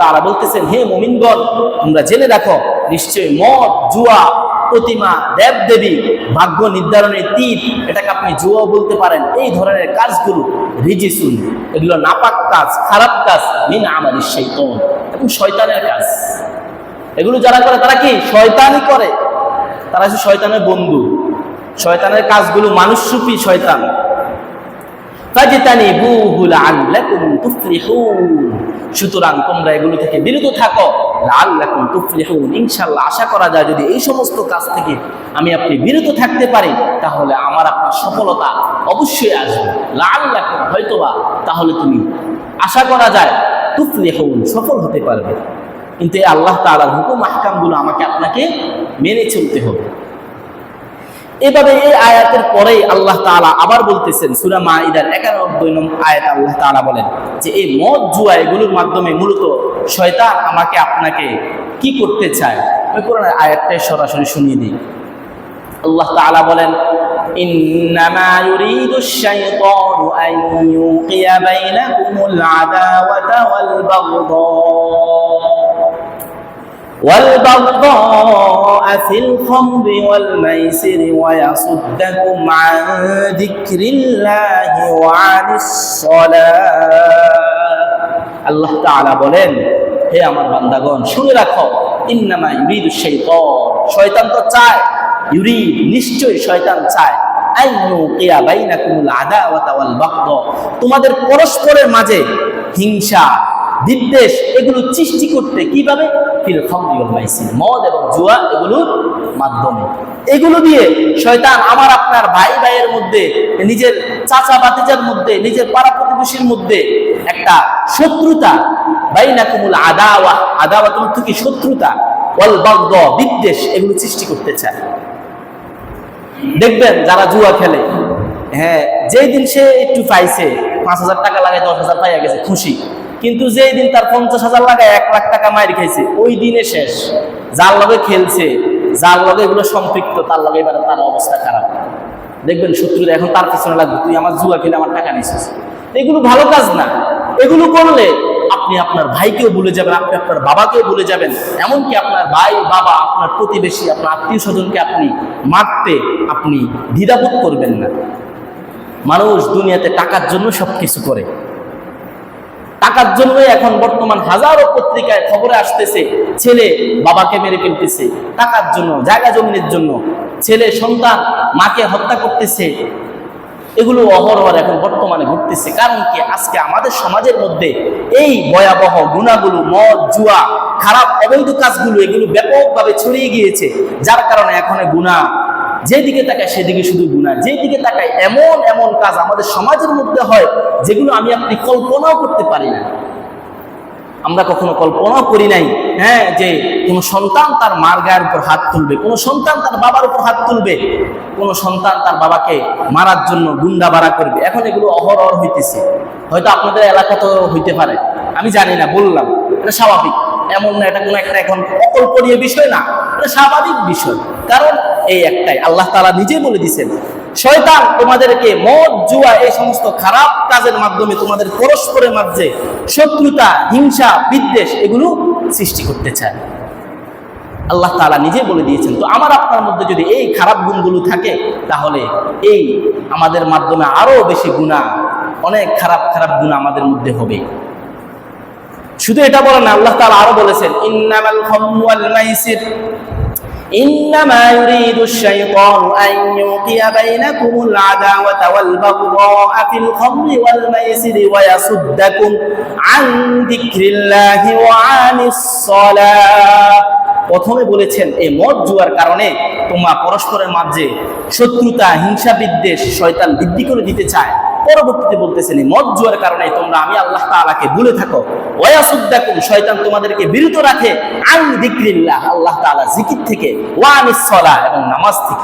তারা বলতেছেন, হে মুমিনগণ, তোমরা জেনে রাখো, নিশ্চয়ই মদ, জুয়া, প্রতিমা, দেব দেবী, ভাগ্য নির্ধারণের তীর, এটাকে আপনি জুয়া বলতে পারেন, এই ধরনের কাজগুলো রিজিসুন, এগুলো নাপাক কাজ, খারাপ কাজ, মিন আমালিশ শাইতান, এবং শয়তানের কাজ। এগুলো যারা করে তারা কি শয়তানি করে, তারা হচ্ছে শয়তানের বন্ধু। শয়তানের কাজগুলো মানুষরূপী শয়তান। ফাজতানিবুহু লাআল্লাকুম তুফলিহুন, সুতরাং তোমরা এগুলো থেকে বিরত থাকো, লাআল্লাকুম তুফলিহুন, ইনশাআল্লাহ আশা করা যায় যদি এই সমস্ত কাজ থেকে আমি আপনি বিরত থাকতে পারি তাহলে আমার আপনার সফলতা অবশ্যই আসবে। লাআল্লাকুম, হয়তোবা, তাহলে তুমি আশা করা যায় তুফলিহুন, সফল হতে পারবে। কিন্তু এই আল্লাহ তাআলার হুকুম আহকামগুলো আমাকে আপনাকে মেনে চলতে হবে। এভাবে এই আয়াতের পরেই আল্লাহ তাআলা আবার বলতেছেন, সূরা মাঈদার 91 নং আয়াত আল্লাহ তাআলা বলেন যে এই মদ, জুয়া, এগুলোর মাধ্যমে মূলত শয়তান আমাকে আপনাকে কি করতে চায়। ওই কোরআনের আয়াতটাই সরাসরি শুনিয়ে দিই। আল্লাহ তাআলা বলেন, ইন্নামা ইউরিদুশ শাইতানু আন ইউকিয়া বাইনাকুমুল আদাওয়াতা ওয়াল والبغضاء في الخمر والميسر ويصدكم عن ذكر الله وعن الصلاة। আল্লাহ তাআলা বলেন, হে আমার বান্দাগণ, শুনে রাখো, ইন্নামা ইউরিদুশ শাইতান, শয়তান তো চায়, ইউরিদ, নিশ্চয়ই শয়তান চায়, আন ইউকিয়া বাইনাকুমুল আদাওয়াতা ওয়াল বাগদা, তোমাদের পরস্পরের মাঝে হিংসা, বিদ্বেষ, এগুলো সৃষ্টি করতে। কিভাবে? ফিল খামরি ওয়াল মাইসির, মদ এবং জুয়া, এগুলোর মাধ্যমে। এগুলো দিয়ে শয়তান আমার আপনার ভাই ভাইয়ের মধ্যে, নিজের চাচা ভাতিজার মধ্যে, নিজের পাড়া প্রতিবেশীর মধ্যে একটা শত্রুতা, বাইনাকুমুল আদাওয়া, আদাওয়া তোমার থেকে শত্রুতা, ওয়াল বাগদা, বিদ্বেষ, এগুলো সৃষ্টি করতে চায়। দেখবেন যারা জুয়া খেলে, হ্যাঁ, যেই দিন সে একটু পাইছে, 5,000 টাকা লাগায় 10,000 পাইয়া গেছে, খুশি। কিন্তু যেই দিন তার 50,000 লাগায় 1 লাখ টাকা মাইর খাইছে, ওই দিনে শেষ। যার লগে খেলছে, যার লগে এগুলো সম্পৃক্ত, তার লগে এবার তার অবস্থা খারাপ। দেখবেন শত্রুরা এখন তার পিছনে লাগবে, তুই আমার জুয়া খেলে আমার টাকা নিছিস। এগুলো ভালো কাজ না। এগুলো করলে আপনি আপনার ভাইকেও ভুলে যাবেন, আপনি আপনার বাবাকেও ভুলে যাবেন, এমনকি আপনার ভাই, বাবা, আপনার প্রতিবেশী, আপনার আত্মীয় স্বজনকে আপনি মারতে আপনি দ্বিধাবোধ করবেন না। মানুষ দুনিয়াতে টাকার জন্য সবকিছু করে। টাকার জন্যই এখন বর্তমান হাজারো পত্রিকায় খবরে আসতেছে, ছেলে বাবাকে মেরে ফেলতেছে টাকার জন্য, জায়গা জমিনের জন্য, ছেলে সন্তান মাকে হত্যা করতেছে। এগুলো অহরহ এখন বর্তমানে ঘটতেছে। কারণ কি? আজকে আমাদের সমাজের মধ্যে এই ভয়াবহ গুনাহগুলো, মদ, জুয়া, খারাপ অবৈধ কাজগুলো, এগুলো ব্যাপকভাবে ছড়িয়ে গিয়েছে। যার কারণে এখন গুনাহ, যেদিকে তাকায় সেদিকে শুধু গুনাহ, যেদিকে তাকায় এমন এমন কাজ আমাদের সমাজের মধ্যে হয় যেগুলো আমি আপনি কল্পনাও করতে পারি না। আমরা কখনো কল্পনাও করি নাই, হ্যাঁ, যে কোনো সন্তান তার মার গায়ের উপর হাত তুলবে, কোনো সন্তান তার বাবার উপর হাত তুলবে, কোনো সন্তান তার বাবাকে মারার জন্য গুন্ডা বাড়া করবে। এখন এগুলো অহরহ হইতেছে। হয়তো আপনাদের এলাকাতেও হইতে পারে, আমি জানি না, বললাম, এটা স্বাভাবিক। এমন না এটা কোনো একটা এখন অকল্পনীয় বিষয় না, এটা স্বাভাবিক বিষয়। কারণ এই একটাই, আল্লাহ তাআলা নিজে বলে দিয়েছেন, শয়তান তোমাদেরকে মদ, জুয়া, এই সমস্ত খারাপ কাজের মাধ্যমে তোমাদের পরস্পরের মাঝে শত্রুতা, হিংসা, বিদ্বেষ, এগুলো সৃষ্টি করতে চায়। আল্লাহ তাআলা নিজে বলে দিয়েছেন। তো আমার আপনার মধ্যে যদি এই খারাপ গুণগুলো থাকে তাহলে এই আমাদের মাধ্যমে আরো বেশি গুনাহ, অনেক খারাপ খারাপ গুনাহ আমাদের মধ্যে হবে। শুধু এটা বলেন না, আল্লাহ তাআলা আরো বলেছেন, ইন্নামাল খামরু ওয়াল মাইসির إنما يريد الشيطان أن يوقع بينكم العداوة والبغضاء في الخمر والميسر ويصدكم عن ذكر الله وعن الصلاة। প্রথমে বলেছেন এই মদ জুয়ার কারণে তোমরা পরস্পরের মাঝে শত্রুতা, হিংসা, বিদ্বেষ শয়তান বৃদ্ধি করে দিতে চায়। পরবর্তীতে বলতেছেন এই মদ জুয়ার কারণে তোমরা আমি আল্লাহ তাআলাকে ভুলে থাকো। ওয়ায়াসুদ্দাকুম, শয়তান তোমাদেরকে বিরত রাখে, আন যিকরিল্লাহ, আল্লাহ তাআলা জিকির থেকে, ওয়া আনিস সালাহ, এবং নামাজ থেকে।